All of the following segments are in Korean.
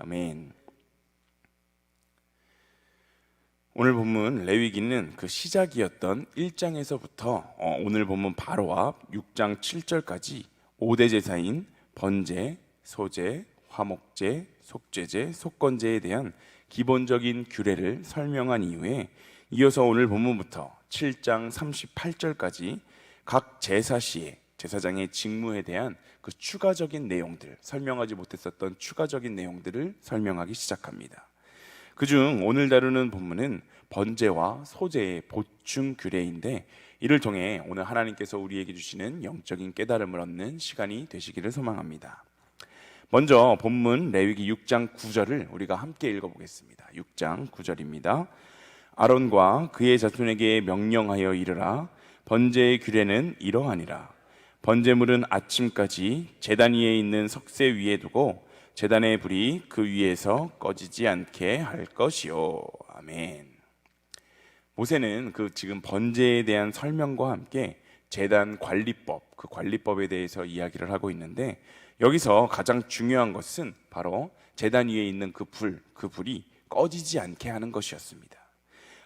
아멘. 오늘 본문 레위기는 그 시작이었던 1장에서부터 오늘 본문 바로 앞 6장 7절까지 5대 제사인 번제, 소제, 화목제, 속죄제, 속건제에 대한 기본적인 규례를 설명한 이후에 이어서 오늘 본문부터 7장 38절까지 각 제사 시에 제사장의 직무에 대한 그 추가적인 내용들, 설명하지 못했었던 추가적인 내용들을 설명하기 시작합니다. 그중 오늘 다루는 본문은 번제와 소제의 보충 규례인데, 이를 통해 오늘 하나님께서 우리에게 주시는 영적인 깨달음을 얻는 시간이 되시기를 소망합니다. 먼저 본문 레위기 6장 9절을 우리가 함께 읽어보겠습니다. 6장 9절입니다. 아론과 그의 자손에게 명령하여 이르라. 번제의 규례는 이러하니라. 번제물은 아침까지 제단 위에 있는 석쇠 위에 두고 제단의 불이 그 위에서 꺼지지 않게 할 것이요. 아멘. 모세는 그 지금 번제에 대한 설명과 함께 제단 관리법, 그 관리법에 대해서 이야기를 하고 있는데, 여기서 가장 중요한 것은 바로 제단 위에 있는 그 불이 꺼지지 않게 하는 것이었습니다.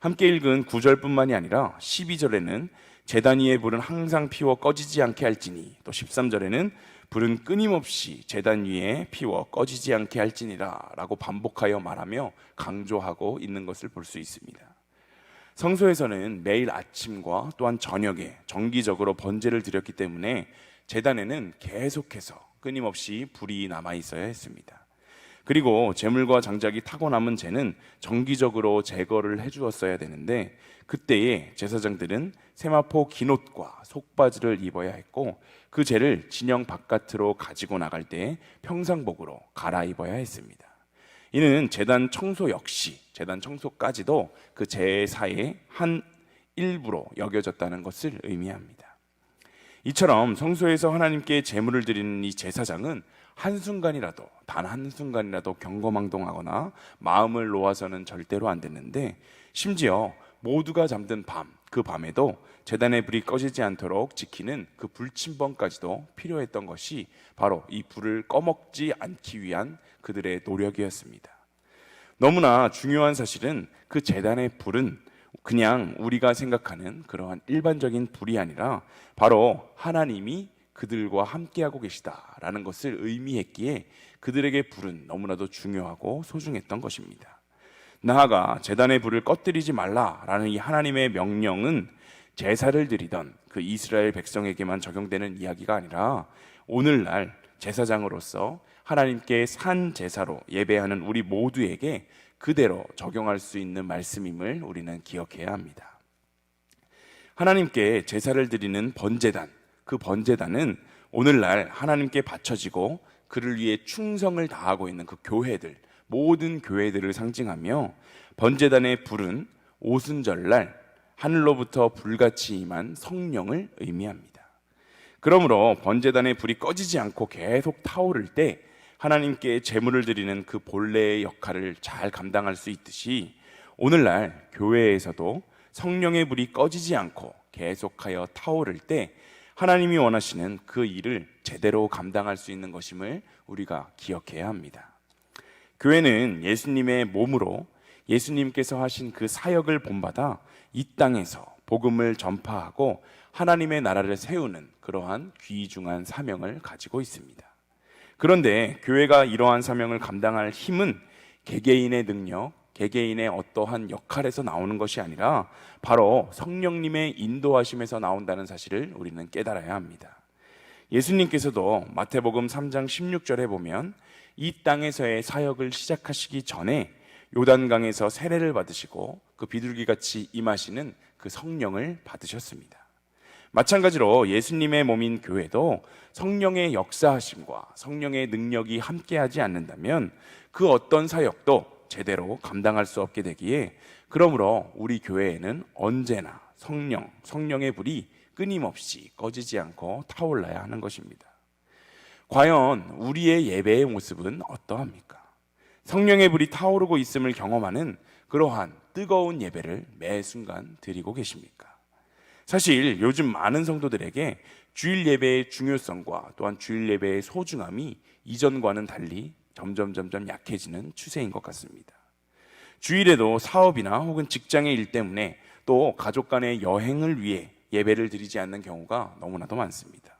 함께 읽은 9절뿐만이 아니라 12절에는 제단 위의 불은 항상 피워 꺼지지 않게 할지니, 또 13절에는 불은 끊임없이 제단 위에 피워 꺼지지 않게 할지니라 라고 반복하여 말하며 강조하고 있는 것을 볼 수 있습니다. 성소에서는 매일 아침과 또한 저녁에 정기적으로 번제를 드렸기 때문에 제단에는 계속해서 끊임없이 불이 남아 있어야 했습니다. 그리고 제물과 장작이 타고 남은 재는 정기적으로 제거를 해주었어야 되는데, 그때에 제사장들은 세마포 긴옷과 속바지를 입어야 했고, 그 재를 진영 바깥으로 가지고 나갈 때 평상복으로 갈아입어야 했습니다. 이는 제단 청소 역시, 제단 청소까지도 그 제사의 한 일부로 여겨졌다는 것을 의미합니다. 이처럼 성소에서 하나님께 제물을 드리는 이 제사장은 한순간이라도, 단 한순간이라도 경거망동하거나 마음을 놓아서는 절대로 안 됐는데, 심지어 모두가 잠든 밤, 그 밤에도 제단의 불이 꺼지지 않도록 지키는 그 불침번까지도 필요했던 것이 바로 이 불을 꺼먹지 않기 위한 그들의 노력이었습니다. 너무나 중요한 사실은 그 제단의 불은 그냥 우리가 생각하는 그러한 일반적인 불이 아니라 바로 하나님이 그들과 함께하고 계시다라는 것을 의미했기에 그들에게 불은 너무나도 중요하고 소중했던 것입니다. 나아가 제단의 불을 꺼뜨리지 말라라는 이 하나님의 명령은 제사를 드리던 그 이스라엘 백성에게만 적용되는 이야기가 아니라 오늘날 제사장으로서 하나님께 산 제사로 예배하는 우리 모두에게 그대로 적용할 수 있는 말씀임을 우리는 기억해야 합니다. 하나님께 제사를 드리는 번제단, 그 번제단은 오늘날 하나님께 바쳐지고 그를 위해 충성을 다하고 있는 그 교회들, 모든 교회들을 상징하며, 번제단의 불은 오순절날 하늘로부터 불같이 임한 성령을 의미합니다. 그러므로 번제단의 불이 꺼지지 않고 계속 타오를 때 하나님께 제물을 드리는 그 본래의 역할을 잘 감당할 수 있듯이, 오늘날 교회에서도 성령의 불이 꺼지지 않고 계속하여 타오를 때 하나님이 원하시는 그 일을 제대로 감당할 수 있는 것임을 우리가 기억해야 합니다. 교회는 예수님의 몸으로 예수님께서 하신 그 사역을 본받아 이 땅에서 복음을 전파하고 하나님의 나라를 세우는 그러한 귀중한 사명을 가지고 있습니다. 그런데 교회가 이러한 사명을 감당할 힘은 개개인의 능력, 개개인의 어떠한 역할에서 나오는 것이 아니라 바로 성령님의 인도하심에서 나온다는 사실을 우리는 깨달아야 합니다. 예수님께서도 마태복음 3장 16절에 보면 이 땅에서의 사역을 시작하시기 전에 요단강에서 세례를 받으시고 그 비둘기같이 임하시는 그 성령을 받으셨습니다. 마찬가지로 예수님의 몸인 교회도 성령의 역사하심과 성령의 능력이 함께하지 않는다면 그 어떤 사역도 제대로 감당할 수 없게 되기에, 그러므로 우리 교회에는 언제나 성령의 불이 끊임없이 꺼지지 않고 타올라야 하는 것입니다. 과연 우리의 예배의 모습은 어떠합니까? 성령의 불이 타오르고 있음을 경험하는 그러한 뜨거운 예배를 매 순간 드리고 계십니까? 사실 요즘 많은 성도들에게 주일 예배의 중요성과 또한 주일 예배의 소중함이 이전과는 달리 점점 약해지는 추세인 것 같습니다. 주일에도 사업이나 혹은 직장의 일 때문에 또 가족 간의 여행을 위해 예배를 드리지 않는 경우가 너무나도 많습니다.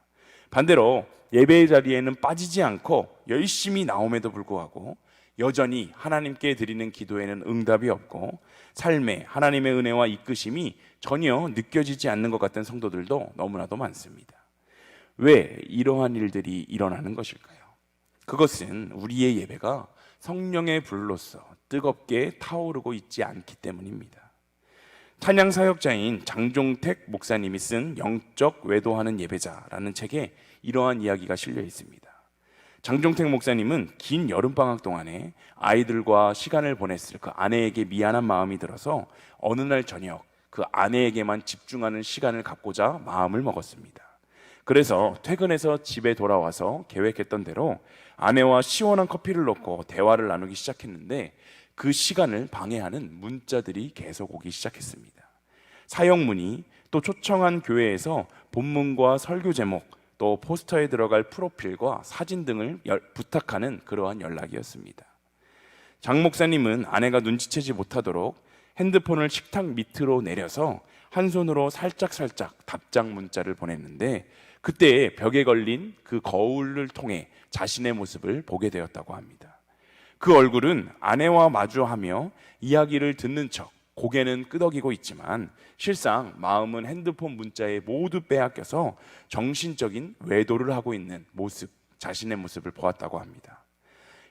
반대로 예배의 자리에는 빠지지 않고 열심히 나옴에도 불구하고 여전히 하나님께 드리는 기도에는 응답이 없고 삶에 하나님의 은혜와 이끄심이 전혀 느껴지지 않는 것 같은 성도들도 너무나도 많습니다. 왜 이러한 일들이 일어나는 것일까요? 그것은 우리의 예배가 성령의 불로서 뜨겁게 타오르고 있지 않기 때문입니다. 찬양 사역자인 장종택 목사님이 쓴 영적 외도하는 예배자라는 책에 이러한 이야기가 실려 있습니다. 장종택 목사님은 긴 여름방학 동안에 아이들과 시간을 보냈을 그 아내에게 미안한 마음이 들어서 어느 날 저녁 그 아내에게만 집중하는 시간을 갖고자 마음을 먹었습니다. 그래서 퇴근해서 집에 돌아와서 계획했던 대로 아내와 시원한 커피를 놓고 대화를 나누기 시작했는데 그 시간을 방해하는 문자들이 계속 오기 시작했습니다. 사역문의, 또 초청한 교회에서 본문과 설교 제목, 또 포스터에 들어갈 프로필과 사진 등을 부탁하는 그러한 연락이었습니다. 장 목사님은 아내가 눈치채지 못하도록 핸드폰을 식탁 밑으로 내려서 한 손으로 살짝 답장 문자를 보냈는데 그때 벽에 걸린 그 거울을 통해 자신의 모습을 보게 되었다고 합니다. 그 얼굴은 아내와 마주하며 이야기를 듣는 척 고개는 끄덕이고 있지만 실상 마음은 핸드폰 문자에 모두 빼앗겨서 정신적인 외도를 하고 있는 모습, 자신의 모습을 보았다고 합니다.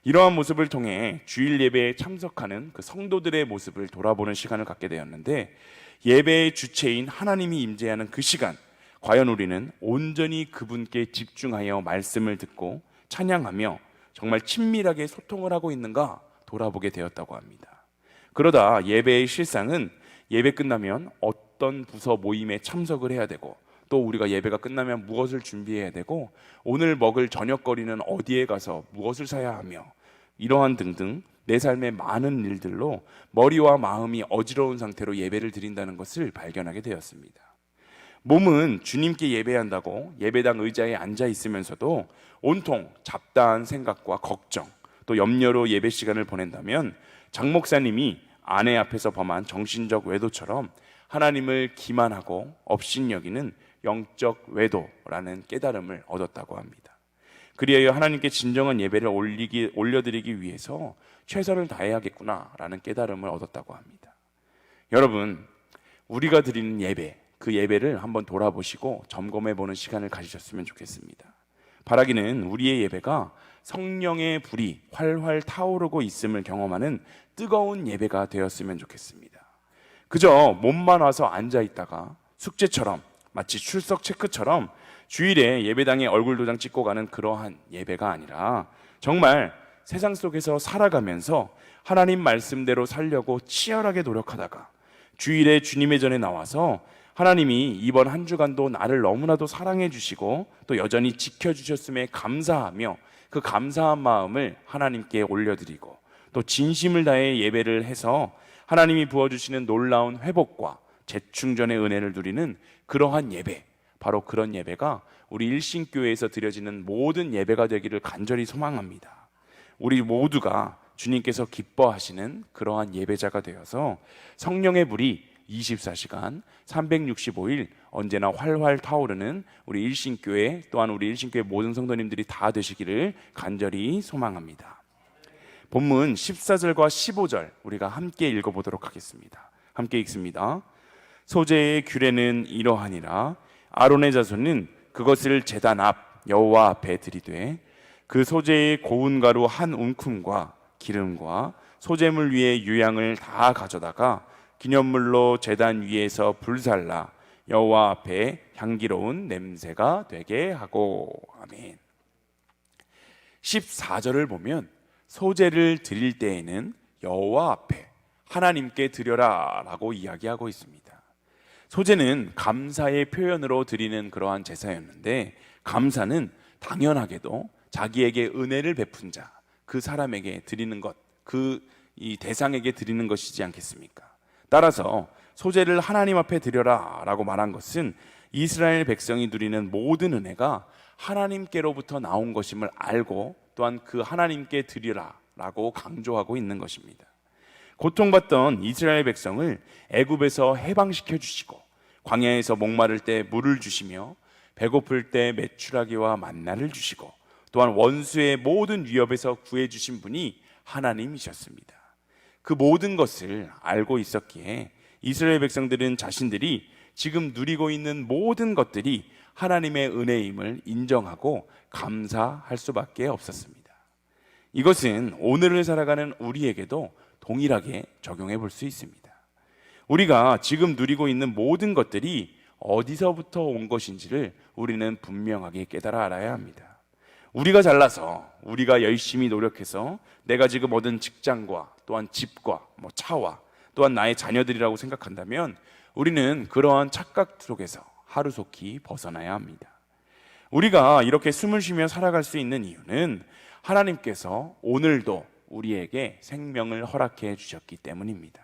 이러한 모습을 통해 주일 예배에 참석하는 그 성도들의 모습을 돌아보는 시간을 갖게 되었는데 예배의 주체인 하나님이 임재하는 그 시간, 과연 우리는 온전히 그분께 집중하여 말씀을 듣고 찬양하며 정말 친밀하게 소통을 하고 있는가 돌아보게 되었다고 합니다. 그러다 예배의 실상은 예배 끝나면 어떤 부서 모임에 참석을 해야 되고 또 우리가 예배가 끝나면 무엇을 준비해야 되고 오늘 먹을 저녁거리는 어디에 가서 무엇을 사야 하며 이러한 등등 내 삶의 많은 일들로 머리와 마음이 어지러운 상태로 예배를 드린다는 것을 발견하게 되었습니다. 몸은 주님께 예배한다고 예배당 의자에 앉아 있으면서도 온통 잡다한 생각과 걱정 또 염려로 예배 시간을 보낸다면 장 목사님이 아내 앞에서 범한 정신적 외도처럼 하나님을 기만하고 업신여기는 영적 외도라는 깨달음을 얻었다고 합니다. 그리하여 하나님께 진정한 예배를 올려드리기 위해서 최선을 다해야겠구나라는 깨달음을 얻었다고 합니다. 여러분, 우리가 드리는 예배, 그 예배를 한번 돌아보시고 점검해보는 시간을 가지셨으면 좋겠습니다. 바라기는 우리의 예배가 성령의 불이 활활 타오르고 있음을 경험하는 뜨거운 예배가 되었으면 좋겠습니다. 그저 몸만 와서 앉아있다가 숙제처럼 마치 출석 체크처럼 주일에 예배당에 얼굴 도장 찍고 가는 그러한 예배가 아니라 정말 세상 속에서 살아가면서 하나님 말씀대로 살려고 치열하게 노력하다가 주일에 주님의 전에 나와서 하나님이 이번 한 주간도 나를 너무나도 사랑해 주시고 또 여전히 지켜주셨음에 감사하며 그 감사한 마음을 하나님께 올려드리고 또 진심을 다해 예배를 해서 하나님이 부어주시는 놀라운 회복과 재충전의 은혜를 누리는 그러한 예배, 바로 그런 예배가 우리 일신교회에서 드려지는 모든 예배가 되기를 간절히 소망합니다. 우리 모두가 주님께서 기뻐하시는 그러한 예배자가 되어서 성령의 불이 24시간 365일 언제나 활활 타오르는 우리 일신교회 또한 우리 일신교회 모든 성도님들이 다 되시기를 간절히 소망합니다. 본문 14절과 15절 우리가 함께 읽어보도록 하겠습니다. 함께 읽습니다. 소재의 규례는 이러하니라. 아론의 자손은 그것을 제단 앞 여호와 앞에 드리되 그 소재의 고운 가루 한 움큼과 기름과 소재물 위에 유향을 다 가져다가 기념물로 제단 위에서 불살라 여호와 앞에 향기로운 냄새가 되게 하고. 아멘. 14절을 보면 소재를 드릴 때에는 여호와 앞에 하나님께 드려라 라고 이야기하고 있습니다. 소재는 감사의 표현으로 드리는 그러한 제사였는데 감사는 당연하게도 자기에게 은혜를 베푼 자, 그 사람에게 드리는 것, 이 대상에게 드리는 것이지 않겠습니까? 따라서 소재를 하나님 앞에 드려라 라고 말한 것은 이스라엘 백성이 누리는 모든 은혜가 하나님께로부터 나온 것임을 알고 또한 그 하나님께 드리라 라고 강조하고 있는 것입니다. 고통받던 이스라엘 백성을 애굽에서 해방시켜 주시고, 광야에서 목마를 때 물을 주시며, 배고플 때 메추라기와 만나를 주시고, 또한 원수의 모든 위협에서 구해 주신 분이 하나님이셨습니다. 그 모든 것을 알고 있었기에 이스라엘 백성들은 자신들이 지금 누리고 있는 모든 것들이 하나님의 은혜임을 인정하고 감사할 수밖에 없었습니다. 이것은 오늘을 살아가는 우리에게도 동일하게 적용해 볼 수 있습니다. 우리가 지금 누리고 있는 모든 것들이 어디서부터 온 것인지를 우리는 분명하게 깨달아 알아야 합니다. 우리가 잘나서, 우리가 열심히 노력해서 내가 지금 얻은 직장과 또한 집과 차와 또한 나의 자녀들이라고 생각한다면 우리는 그러한 착각 속에서 하루속히 벗어나야 합니다. 우리가 이렇게 숨을 쉬며 살아갈 수 있는 이유는 하나님께서 오늘도 우리에게 생명을 허락해 주셨기 때문입니다.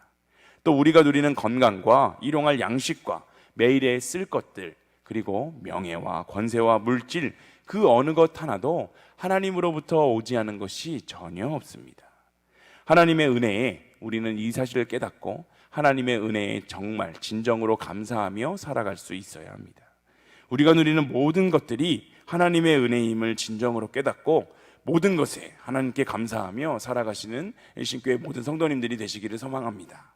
또 우리가 누리는 건강과 일용할 양식과 매일에 쓸 것들, 그리고 명예와 권세와 물질, 그 어느 것 하나도 하나님으로부터 오지 않은 것이 전혀 없습니다. 하나님의 은혜에 우리는 이 사실을 깨닫고 하나님의 은혜에 정말 진정으로 감사하며 살아갈 수 있어야 합니다. 우리가 누리는 모든 것들이 하나님의 은혜임을 진정으로 깨닫고 모든 것에 하나님께 감사하며 살아가시는 일신교회 모든 성도님들이 되시기를 소망합니다.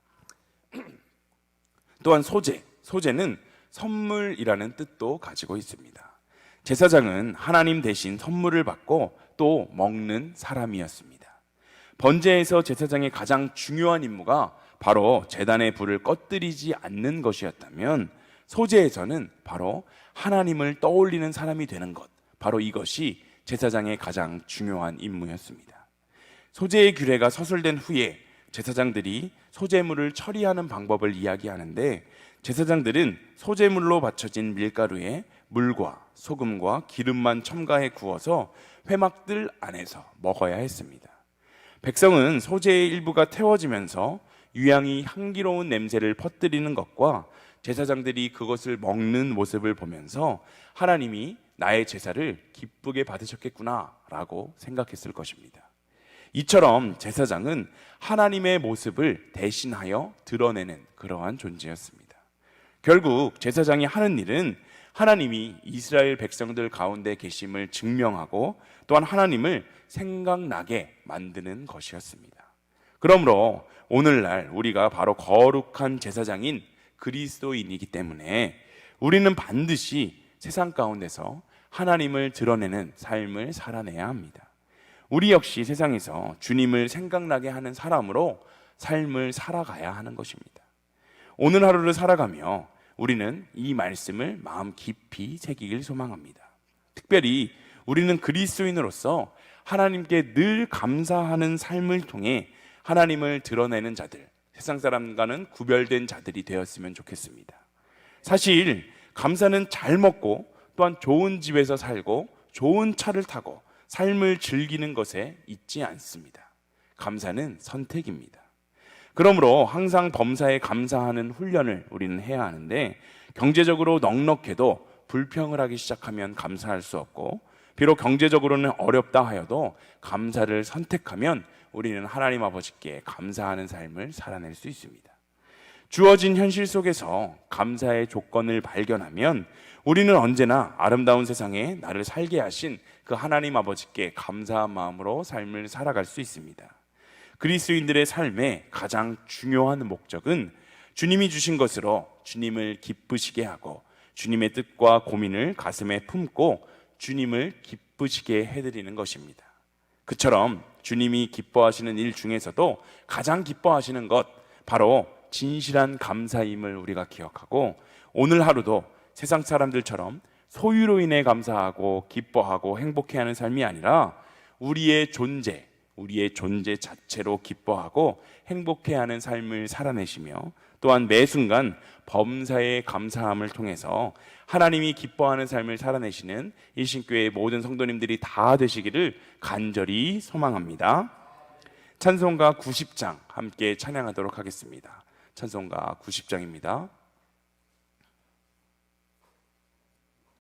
또한 소제는 선물이라는 뜻도 가지고 있습니다. 제사장은 하나님 대신 선물을 받고 또 먹는 사람이었습니다. 번제에서 제사장의 가장 중요한 임무가 바로 제단의 불을 꺼뜨리지 않는 것이었다면, 소제에서는 바로 하나님을 떠올리는 사람이 되는 것, 바로 이것이 제사장의 가장 중요한 임무였습니다. 소제의 규례가 서술된 후에 제사장들이 소제물을 처리하는 방법을 이야기하는데, 제사장들은 소제물로 받쳐진 밀가루에 물과 소금과 기름만 첨가해 구워서 회막들 안에서 먹어야 했습니다. 백성은 소제의 일부가 태워지면서 유향이 향기로운 냄새를 퍼뜨리는 것과 제사장들이 그것을 먹는 모습을 보면서 하나님이 나의 제사를 기쁘게 받으셨겠구나 라고 생각했을 것입니다. 이처럼 제사장은 하나님의 모습을 대신하여 드러내는 그러한 존재였습니다. 결국 제사장이 하는 일은 하나님이 이스라엘 백성들 가운데 계심을 증명하고 또한 하나님을 생각나게 만드는 것이었습니다. 그러므로 오늘날 우리가 바로 거룩한 제사장인 그리스도인이기 때문에 우리는 반드시 세상 가운데서 하나님을 드러내는 삶을 살아내야 합니다. 우리 역시 세상에서 주님을 생각나게 하는 사람으로 삶을 살아가야 하는 것입니다. 오늘 하루를 살아가며 우리는 이 말씀을 마음 깊이 새기길 소망합니다. 특별히 우리는 그리스도인으로서 하나님께 늘 감사하는 삶을 통해 하나님을 드러내는 자들, 세상 사람과는 구별된 자들이 되었으면 좋겠습니다. 사실 감사는 잘 먹고 또한 좋은 집에서 살고 좋은 차를 타고 삶을 즐기는 것에 있지 않습니다. 감사는 선택입니다. 그러므로 항상 범사에 감사하는 훈련을 우리는 해야 하는데, 경제적으로 넉넉해도 불평을 하기 시작하면 감사할 수 없고, 비록 경제적으로는 어렵다 하여도 감사를 선택하면 우리는 하나님 아버지께 감사하는 삶을 살아낼 수 있습니다. 주어진 현실 속에서 감사의 조건을 발견하면 우리는 언제나 아름다운 세상에 나를 살게 하신 그 하나님 아버지께 감사한 마음으로 삶을 살아갈 수 있습니다. 그리스도인들의 삶의 가장 중요한 목적은 주님이 주신 것으로 주님을 기쁘시게 하고 주님의 뜻과 고민을 가슴에 품고 주님을 기쁘시게 해드리는 것입니다. 그처럼 주님이 기뻐하시는 일 중에서도 가장 기뻐하시는 것, 바로 진실한 감사임을 우리가 기억하고 오늘 하루도 세상 사람들처럼 소유로 인해 감사하고 기뻐하고 행복해하는 삶이 아니라 우리의 존재 자체로 기뻐하고 행복해하는 삶을 살아내시며, 또한 매 순간 범사의 감사함을 통해서 하나님이 기뻐하는 삶을 살아내시는 일신교회의 모든 성도님들이 다 되시기를 간절히 소망합니다. 찬송가 90장 함께 찬양하도록 하겠습니다. 찬송가 90장입니다.